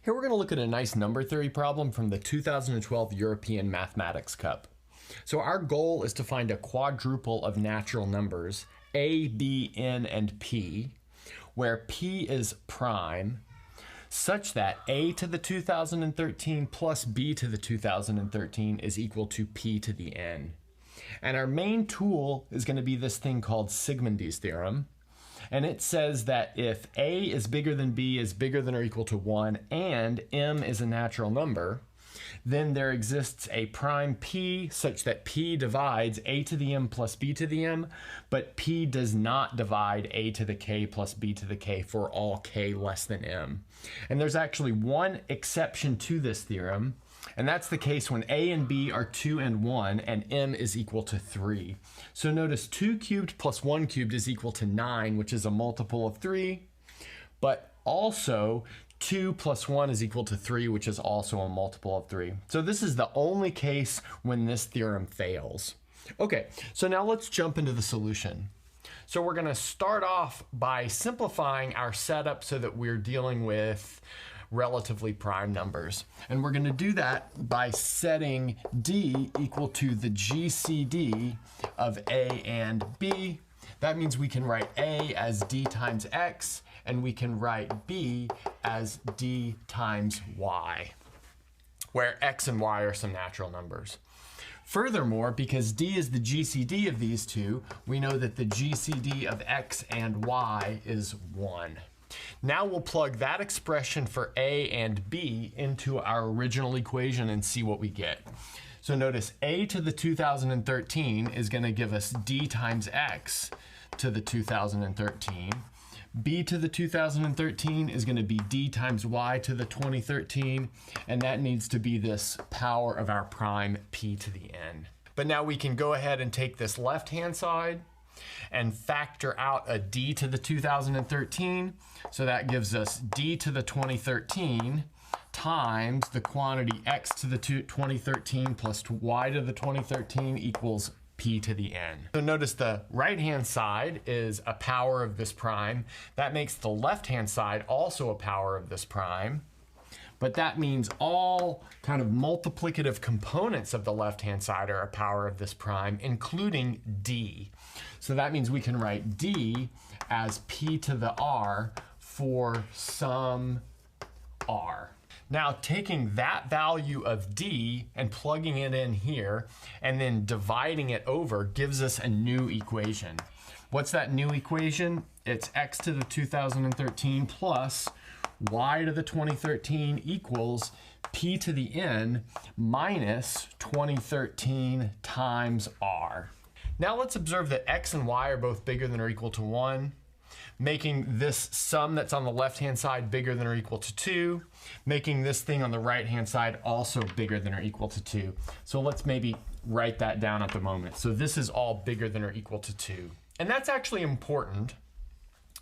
Here we're going to look at a nice number theory problem from the 2012 European Mathematics Cup. So our goal is to find a quadruple of natural numbers, a, b, n, and p, where p is prime, such that a to the 2013 plus b to the 2013 is equal to p to the n. And our main tool is going to be this thing called Sigmondy's theorem. And it says that if a is bigger than b is bigger than or equal to 1 and m is a natural number, then there exists a prime p such that p divides a to the m plus b to the m, but p does not divide a to the k plus b to the k for all k less than m. And there's actually one exception to this theorem, and that's the case when a and b are 2 and 1 and m is equal to 3. So notice 2 cubed plus 1 cubed is equal to 9, which is a multiple of 3, but also 2 plus 1 is equal to 3, which is also a multiple of 3. So this is the only case when this theorem fails. Okay, so now let's jump into the solution. So we're going to start off by simplifying our setup so that we're dealing with relatively prime numbers. And we're going to do that by setting d equal to the GCD of a and b. That means we can write a as d times x, and we can write b as d times y, where x and y are some natural numbers. Furthermore, because d is the GCD of these two, we know that the GCD of x and y is 1. Now we'll plug that expression for a and b into our original equation and see what we get. So notice a to the 2013 is going to give us d times x to the 2013. B to the 2013 is going to be d times y to the 2013, and that needs to be this power of our prime p to the n. But now we can go ahead and take this left-hand side and factor out a d to the 2013. So that gives us d to the 2013 times the quantity x to the 2013 plus y to the 2013 equals p to the n. So notice the right-hand side is a power of this prime. That makes the left-hand side also a power of this prime. But that means all kind of multiplicative components of the left-hand side are a power of this prime, including d. So that means we can write d as p to the r for some r. Now taking that value of d and plugging it in here and then dividing it over gives us a new equation. What's that new equation? It's x to the 2013 plus y to the 2013 equals p to the n minus 2013 times r. Now let's observe that x and y are both bigger than or equal to 1, making this sum that's on the left-hand side bigger than or equal to 2, making this thing on the right-hand side also bigger than or equal to 2. So let's maybe write that down at the moment. So this is all bigger than or equal to 2. And that's actually important,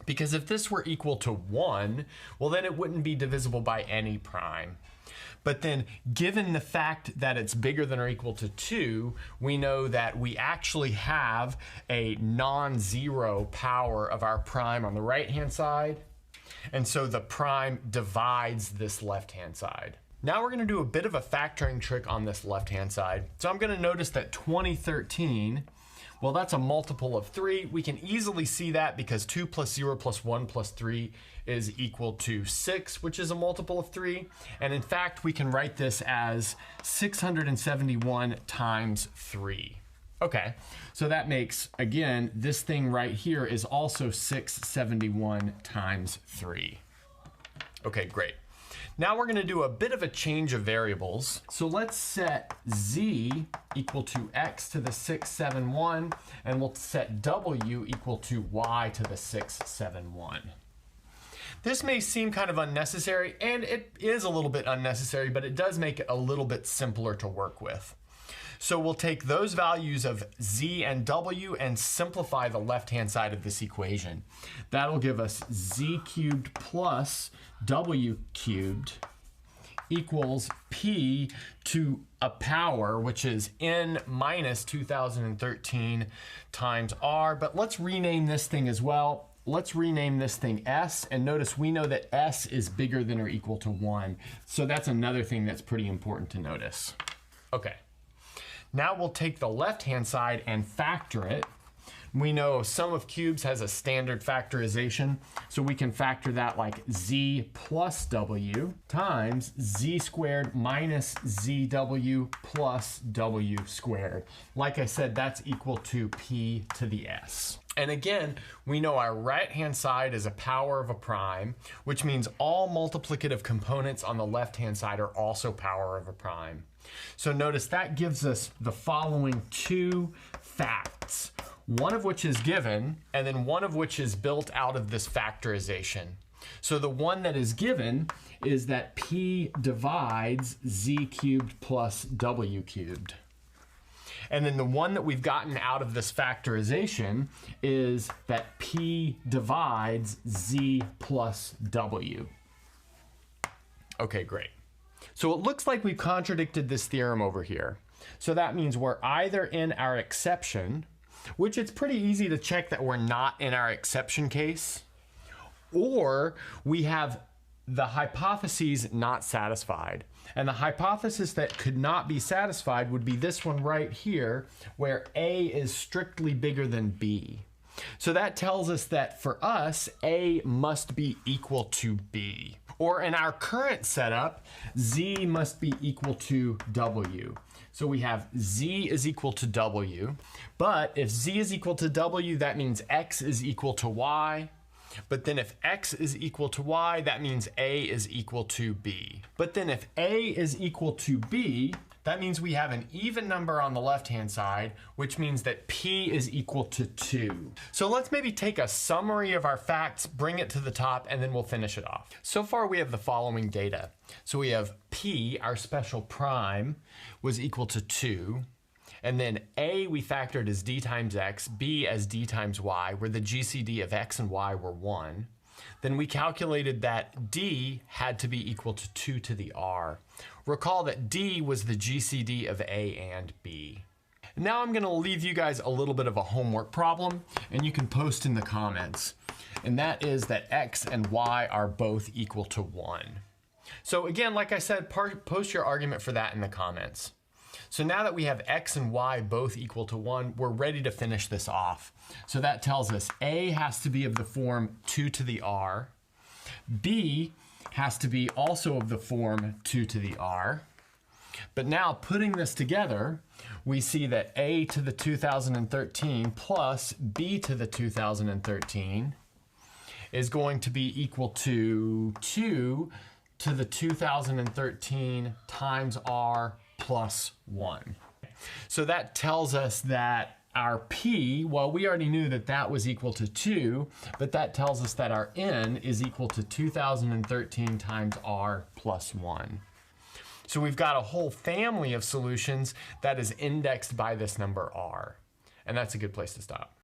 because if this were equal to 1, well then it wouldn't be divisible by any prime. But then given the fact that it's bigger than or equal to 2, we know that we actually have a non-zero power of our prime on the right-hand side. And so the prime divides this left-hand side. Now we're going to do a bit of a factoring trick on this left-hand side. So I'm going to notice that 2013, well, that's a multiple of 3. We can easily see that because 2 plus 0 plus 1 plus 3 is equal to 6, which is a multiple of 3. And in fact, we can write this as 671 times 3. Okay, so that makes, again, this thing right here is also 671 times 3. Okay, great. Now we're going to do a bit of a change of variables. So let's set z equal to x to the 671, and we'll set w equal to y to the 671. This may seem kind of unnecessary, and it is a little bit unnecessary, but it does make it a little bit simpler to work with. So we'll take those values of z and w and simplify the left-hand side of this equation. That'll give us z cubed plus w cubed equals p to a power, which is n minus 2013 times r. But let's rename this thing as well. let's rename this thing S, and notice we know that S is bigger than or equal to 1. So that's another thing that's pretty important to notice. Okay, now we'll take the left-hand side and factor it. We know sum of cubes has a standard factorization, so we can factor that like z plus w times z squared minus zw plus w squared. Like I said, that's equal to p to the s. And again, we know our right-hand side is a power of a prime, which means all multiplicative components on the left-hand side are also power of a prime. So notice that gives us the following two facts, one of which is given, and then one of which is built out of this factorization. So the one that is given is that p divides z cubed plus w cubed. And then the one that we've gotten out of this factorization is that p divides z plus w. Okay, great. So it looks like we've contradicted this theorem over here. So that means we're either in our exception, which it's pretty easy to check that we're not in our exception case, or we have the hypotheses not satisfied. And the hypothesis that could not be satisfied would be this one right here, where A is strictly bigger than B. So that tells us that for us, A must be equal to B. Or in our current setup, Z must be equal to W. So we have Z is equal to W, but if Z is equal to W, that means X is equal to Y. But then if X is equal to Y, that means A is equal to B. But then if A is equal to B, that means we have an even number on the left-hand side, which means that P is equal to 2. So let's maybe take a summary of our facts, bring it to the top, and then we'll finish it off. So far we have the following data. So we have P, our special prime, was equal to 2. And then A we factored as d times x, B as d times y, where the GCD of x and y were 1. Then we calculated that D had to be equal to 2 to the R. Recall that D was the GCD of A and B. Now I'm gonna leave you guys a little bit of a homework problem, and you can post in the comments. And that is that X and Y are both equal to 1. So again, like I said, post your argument for that in the comments. So now that we have X and Y both equal to 1, we're ready to finish this off. So that tells us A has to be of the form 2 to the R. B has to be also of the form 2 to the R. But now putting this together, we see that A to the 2013 plus B to the 2013 is going to be equal to 2 to the 2013 times R plus 1. So that tells us that our P, well, we already knew that that was equal to 2, but that tells us that our N is equal to 2013 times R plus 1. So we've got a whole family of solutions that is indexed by this number R. And that's a good place to stop.